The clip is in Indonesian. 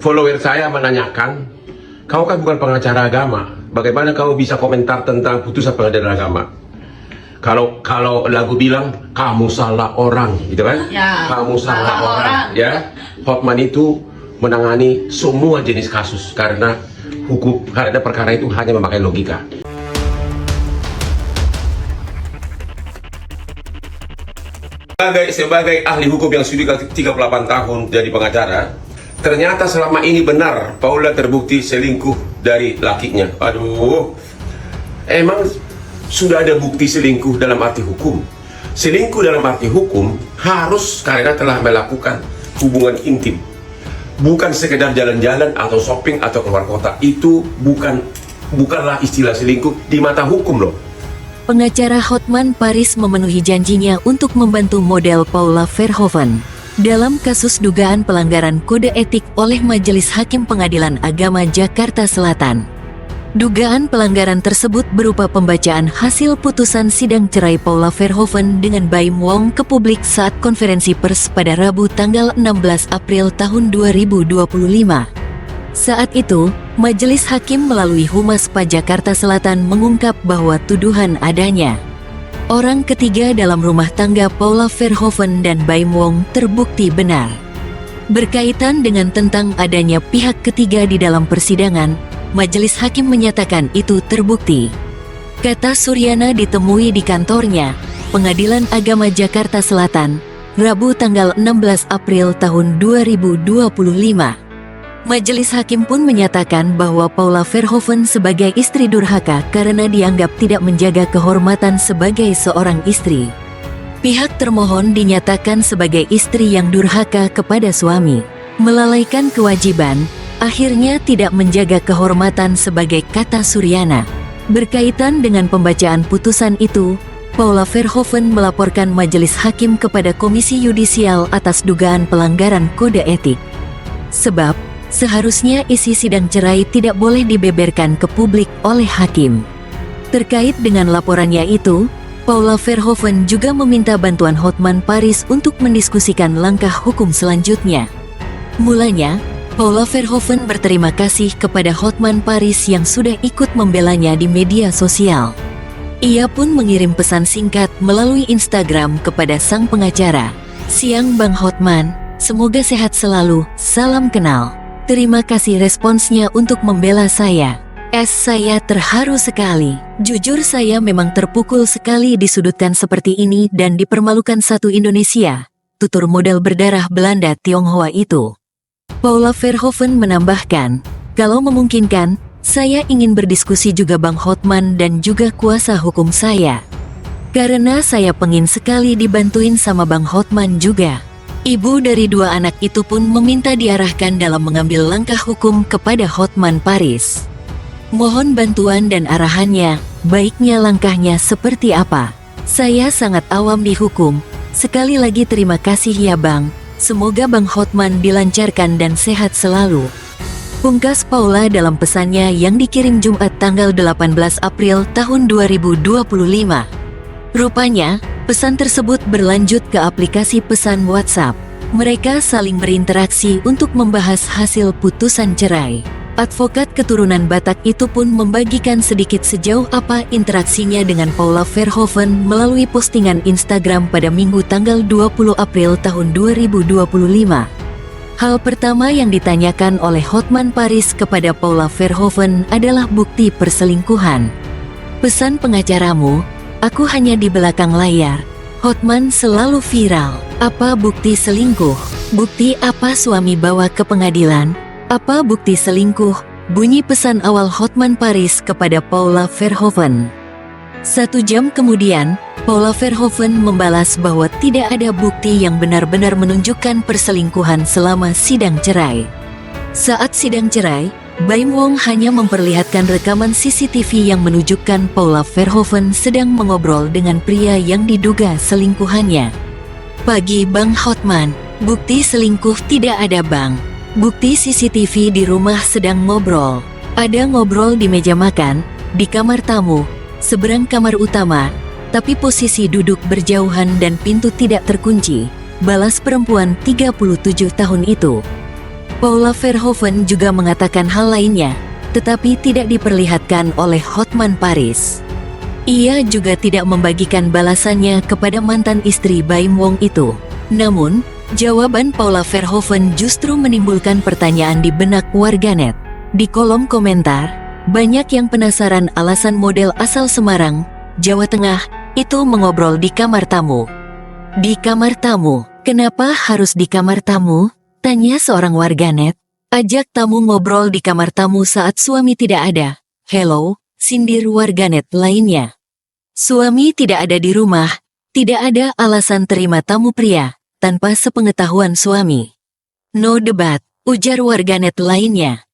Follower saya menanyakan, kau kan bukan pengacara agama, bagaimana kau bisa komentar tentang putusan pengadilan agama? Kalau lagu bilang kamu salah orang, gitu kan? Ya, Kamu salah salah orang, orang. ya. Hotman itu menangani semua jenis kasus karena perkara itu hanya memakai logika. Sebagai ahli hukum yang sudah 38 tahun jadi pengacara, ternyata selama ini benar Paula terbukti selingkuh dari lakinya. Aduh, emang sudah ada bukti selingkuh dalam arti hukum. Selingkuh dalam arti hukum harus karena telah melakukan hubungan intim, bukan sekedar jalan-jalan atau shopping atau keluar kota. Itu bukanlah istilah selingkuh di mata hukum loh. Pengacara Hotman Paris memenuhi janjinya untuk membantu model Paula Verhoeven dalam kasus dugaan pelanggaran kode etik oleh Majelis Hakim Pengadilan Agama Jakarta Selatan. Dugaan pelanggaran tersebut berupa pembacaan hasil putusan sidang cerai Paula Verhoeven dengan Baim Wong ke publik saat konferensi pers pada Rabu tanggal 16 April tahun 2025. Saat itu, Majelis Hakim melalui Humas PA Jakarta Selatan mengungkap bahwa tuduhan adanya orang ketiga dalam rumah tangga Paula Verhoeven dan Baim Wong terbukti benar. Berkaitan dengan tentang adanya pihak ketiga di dalam persidangan, Majelis Hakim menyatakan itu terbukti. Kata Suryana ditemui di kantornya, Pengadilan Agama Jakarta Selatan, Rabu tanggal 16 April tahun 2025. Majelis Hakim pun menyatakan bahwa Paula Verhoeven sebagai istri durhaka karena dianggap tidak menjaga kehormatan sebagai seorang istri. Pihak termohon dinyatakan sebagai istri yang durhaka kepada suami, melalaikan kewajiban, akhirnya tidak menjaga kehormatan sebagai kata Suryana. Berkaitan dengan pembacaan putusan itu, Paula Verhoeven melaporkan Majelis Hakim kepada Komisi Yudisial atas dugaan pelanggaran kode etik. Sebab, seharusnya isi sidang cerai tidak boleh dibeberkan ke publik oleh hakim. Terkait dengan laporannya itu, Paula Verhoeven juga meminta bantuan Hotman Paris untuk mendiskusikan langkah hukum selanjutnya. Mulanya, Paula Verhoeven berterima kasih kepada Hotman Paris yang sudah ikut membelanya di media sosial. Ia pun mengirim pesan singkat melalui Instagram kepada sang pengacara. "Siang Bang Hotman, semoga sehat selalu, salam kenal. Terima kasih responsnya untuk membela saya. Saya terharu sekali. Jujur saya memang terpukul sekali disudutkan seperti ini dan dipermalukan satu Indonesia," tutur model berdarah Belanda Tionghoa itu. Paula Verhoeven menambahkan, "Kalau memungkinkan, saya ingin berdiskusi juga Bang Hotman dan juga kuasa hukum saya. Karena saya pengin sekali dibantuin sama Bang Hotman juga." Ibu dari dua anak itu pun meminta diarahkan dalam mengambil langkah hukum kepada Hotman Paris. "Mohon bantuan dan arahannya, baiknya langkahnya seperti apa. Saya sangat awam di hukum. Sekali lagi terima kasih ya Bang. Semoga Bang Hotman dilancarkan dan sehat selalu," pungkas Paula dalam pesannya yang dikirim Jumat tanggal 18 April tahun 2025. Rupanya, pesan tersebut berlanjut ke aplikasi pesan WhatsApp. Mereka saling berinteraksi untuk membahas hasil putusan cerai. Advokat keturunan Batak itu pun membagikan sedikit sejauh apa interaksinya dengan Paula Verhoeven melalui postingan Instagram pada Minggu tanggal 20 April tahun 2025. Hal pertama yang ditanyakan oleh Hotman Paris kepada Paula Verhoeven adalah bukti perselingkuhan. "Pesan pengacaramu, aku hanya di belakang layar. Hotman selalu viral. Apa bukti selingkuh? Bukti apa suami bawa ke pengadilan? Apa bukti selingkuh?" bunyi pesan awal Hotman Paris kepada Paula Verhoeven. 1 jam kemudian, Paula Verhoeven membalas bahwa tidak ada bukti yang benar-benar menunjukkan perselingkuhan selama sidang cerai. Saat sidang cerai, Baim Wong hanya memperlihatkan rekaman CCTV yang menunjukkan Paula Verhoeven sedang mengobrol dengan pria yang diduga selingkuhannya. "Pagi Bang Hotman, bukti selingkuh tidak ada Bang. Bukti CCTV di rumah sedang ngobrol. Ada ngobrol di meja makan, di kamar tamu, seberang kamar utama, tapi posisi duduk berjauhan dan pintu tidak terkunci," balas perempuan 37 tahun itu. Paula Verhoeven juga mengatakan hal lainnya, tetapi tidak diperlihatkan oleh Hotman Paris. Ia juga tidak membagikan balasannya kepada mantan istri Baim Wong itu. Namun, jawaban Paula Verhoeven justru menimbulkan pertanyaan di benak warganet. Di kolom komentar, banyak yang penasaran alasan model asal Semarang, Jawa Tengah, itu mengobrol di kamar tamu. Di kamar tamu, kenapa harus di kamar tamu? Tanya seorang warganet. Ajak tamu ngobrol di kamar tamu saat suami tidak ada. Hello, sindir warganet lainnya. Suami tidak ada di rumah, tidak ada alasan terima tamu pria, tanpa sepengetahuan suami. No debat, ujar warganet lainnya.